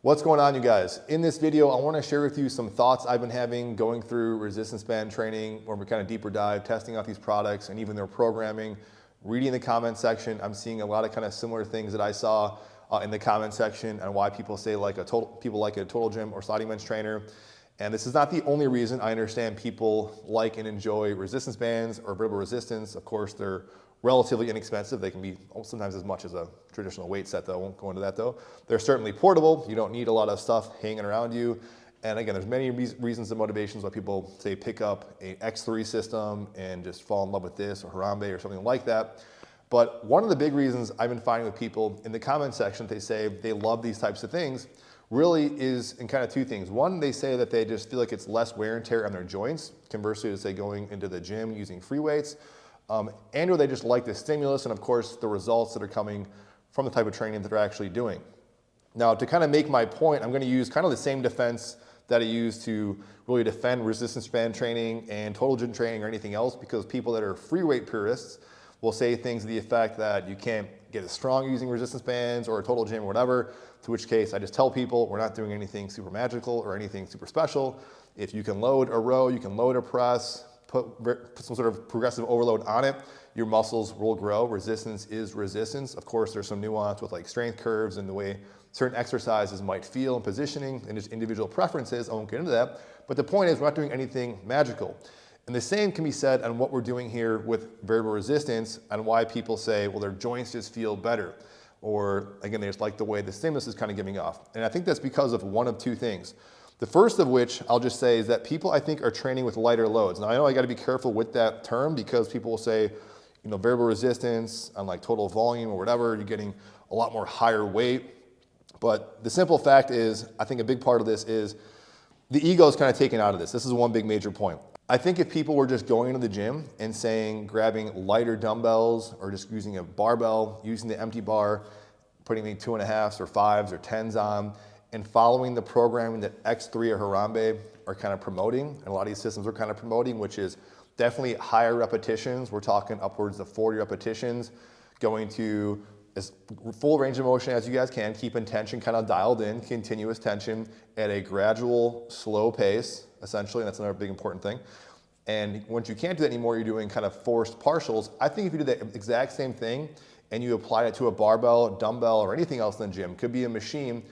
What's going on, you guys? In this video, I want to share with you some thoughts I've been having going through resistance band training, where we kind of deeper dive, testing out these products and even their programming. Reading the comment section, I'm seeing a lot of kind of similar things that I saw in the comment section, and why people say people like a total gym or sliding bench trainer. And this is not the only reason. I understand people like and enjoy resistance bands or variable resistance. Of course, they're relatively inexpensive. They can be sometimes as much as a traditional weight set, though. I won't go into that, though. They're certainly portable. You don't need a lot of stuff hanging around you. And again, there's many reasons and motivations why people say pick up an X3 system and just fall in love with this or Harambe or something like that. But one of the big reasons I've been finding with people in the comment section, they say they love these types of things, really is in kind of two things. One, they say that they just feel like it's less wear and tear on their joints, conversely to say going into the gym using free weights. And or they just like the stimulus and of course the results that are coming from the type of training that they're actually doing. Now, to kind of make my point, I'm going to use kind of the same defense that I use to really defend resistance band training and total gym training or anything else, because people that are free weight purists will say things to the effect that you can't get as strong using resistance bands or a total gym or whatever, to which case I just tell people we're not doing anything super magical or anything super special. If you can load a row, you can load a press, put some sort of progressive overload on it, your muscles will grow. Resistance is resistance. Of course, there's some nuance with like strength curves and the way certain exercises might feel and positioning and just individual preferences. I won't get into that. But the point is we're not doing anything magical. And the same can be said on what we're doing here with variable resistance and why people say, well, their joints just feel better. Or again, they just like the way the stimulus is kind of giving off. And I think that's because of one of two things. The first of which I'll just say is that people I think are training with lighter loads. Now I know I got to be careful with that term, because people will say, variable resistance on like total volume or whatever, you're getting a lot more higher weight. But the simple fact is, I think a big part of this is the ego is kind of taken out of this. This is one big major point. I think if people were just going into the gym and saying, grabbing lighter dumbbells or just using a barbell, using the empty bar, putting the 2.5s or 5s or 10s on, and following the programming that X3 or Harambe are kind of promoting, and a lot of these systems are kind of promoting, which is definitely higher repetitions. We're talking upwards of 40 repetitions, going to as full range of motion as you guys can, keeping tension kind of dialed in, continuous tension at a gradual, slow pace, essentially, and that's another big important thing. And once you can't do that anymore, you're doing kind of forced partials. I think if you do the exact same thing and you apply it to a barbell, dumbbell, or anything else in the gym, could be a machine,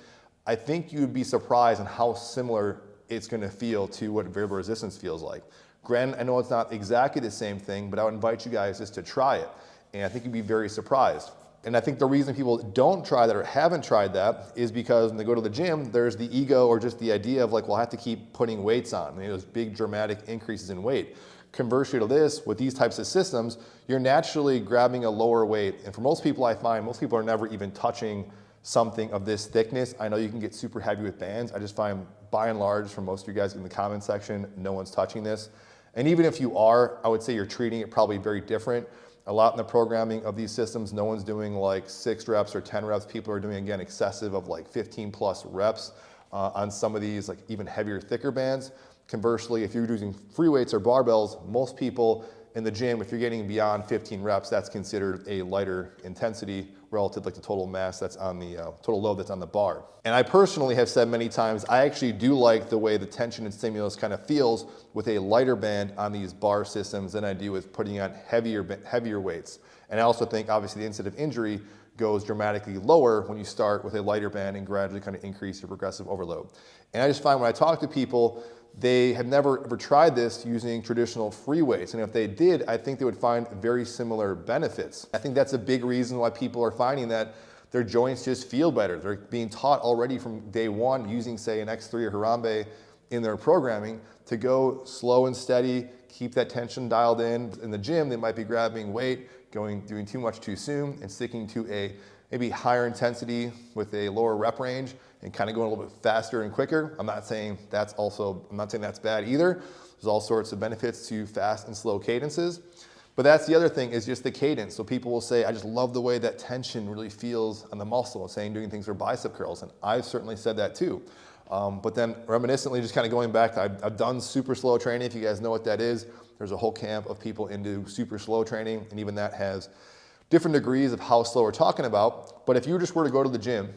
I think you'd be surprised on how similar it's going to feel to what variable resistance feels like. Granted, I know it's not exactly the same thing, but I would invite you guys just to try it. And I think you'd be very surprised. And I think the reason people don't try that or haven't tried that is because when they go to the gym, there's the ego or just the idea of like, well, I have to keep putting weights on. Those big dramatic increases in weight. Conversely to this, with these types of systems, you're naturally grabbing a lower weight. And for most people, I find most people are never even touching something of this thickness. I know you can get super heavy with bands. I just find by and large, from most of you guys in the comment section, no one's touching this. And even if you are, I would say you're treating it probably very different. A lot in the programming of these systems, no one's doing like 6 reps or 10 reps. People are doing, again, excessive of like 15 plus reps on some of these like even heavier, thicker bands. Conversely, if you're using free weights or barbells, most people in the gym, if you're getting beyond 15 reps, that's considered a lighter intensity relative to like the total mass that's on the total load that's on the bar. And I personally have said many times, I actually do like the way the tension and stimulus kind of feels with a lighter band on these bar systems than I do with putting on heavier weights. And I also think obviously the incidence of injury goes dramatically lower when you start with a lighter band and gradually kind of increase your progressive overload. And I just find when I talk to people, they have never ever tried this using traditional free weights. And if they did, I think they would find very similar benefits. I think that's a big reason why people are finding that their joints just feel better. They're being taught already from day one using, say, an X3 or Harambe in their programming to go slow and steady, keep that tension dialed in. In the gym, they might be grabbing weight, doing too much too soon, and sticking to a maybe higher intensity with a lower rep range and kind of going a little bit faster and quicker. I'm not saying that's bad either. There's all sorts of benefits to fast and slow cadences. But that's the other thing, is just the cadence. So people will say, I just love the way that tension really feels on the muscle, saying doing things for bicep curls. And I've certainly said that too. But then reminiscently, just kind of going back, I've done super slow training. If you guys know what that is, there's a whole camp of people into super slow training. And even that has different degrees of how slow we're talking about. But if you just were to go to the gym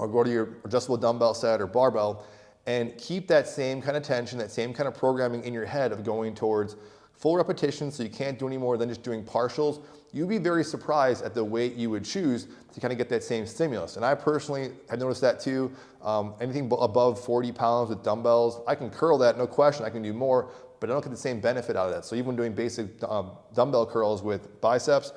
or go to your adjustable dumbbell set or barbell and keep that same kind of tension, that same kind of programming in your head of going towards full repetitions so you can't do any more than just doing partials, you'd be very surprised at the weight you would choose to kind of get that same stimulus. And I personally have noticed that too. Anything above 40 pounds with dumbbells, I can curl that, no question, I can do more, but I don't get the same benefit out of that. So even doing basic dumbbell curls with biceps,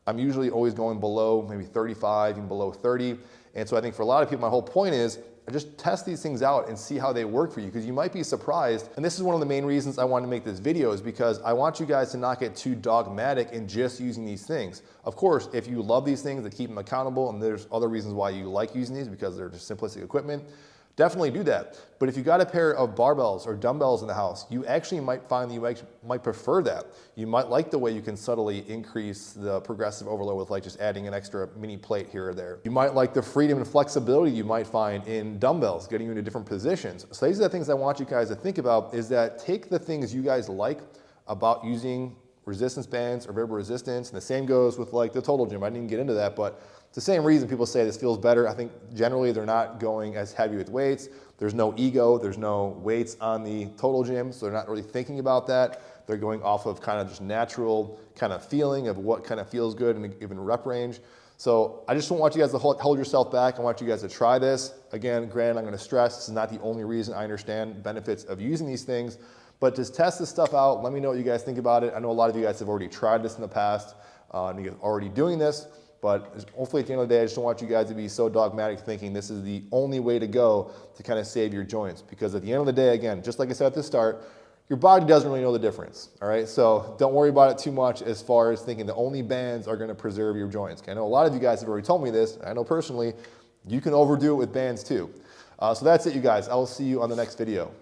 I'm usually always going below maybe 35, even below 30. And so I think for a lot of people, my whole point is just test these things out and see how they work for you, because you might be surprised. And this is one of the main reasons I wanted to make this video, is because I want you guys to not get too dogmatic in just using these things. Of course, if you love these things, that keep them accountable, and there's other reasons why you like using these because they're just simplistic equipment, definitely do that. But if you got a pair of barbells or dumbbells in the house, you actually might find that you might prefer that. You might like the way you can subtly increase the progressive overload with like just adding an extra mini plate here or there. You might like the freedom and flexibility you might find in dumbbells, getting you into different positions. So these are the things I want you guys to think about, is that take the things you guys like about using resistance bands or variable resistance, and the same goes with like the total gym. I didn't even get into that, but it's the same reason people say this feels better. I think generally they're not going as heavy with weights. There's no ego, there's no weights on the total gym, so they're not really thinking about that. They're going off of kind of just natural kind of feeling of what kind of feels good in a given rep range. So I just don't want you guys to hold yourself back. I want you guys to try this. Again, granted, I'm gonna stress, this is not the only reason I understand benefits of using these things, but just test this stuff out. Let me know what you guys think about it. I know a lot of you guys have already tried this in the past, and you're already doing this. But hopefully at the end of the day, I just don't want you guys to be so dogmatic thinking this is the only way to go to kind of save your joints. Because at the end of the day, again, just like I said at the start, your body doesn't really know the difference, all right? So don't worry about it too much as far as thinking the only bands are gonna preserve your joints. I know a lot of you guys have already told me this. I know personally, you can overdo it with bands too. So that's it, you guys. I will see you on the next video.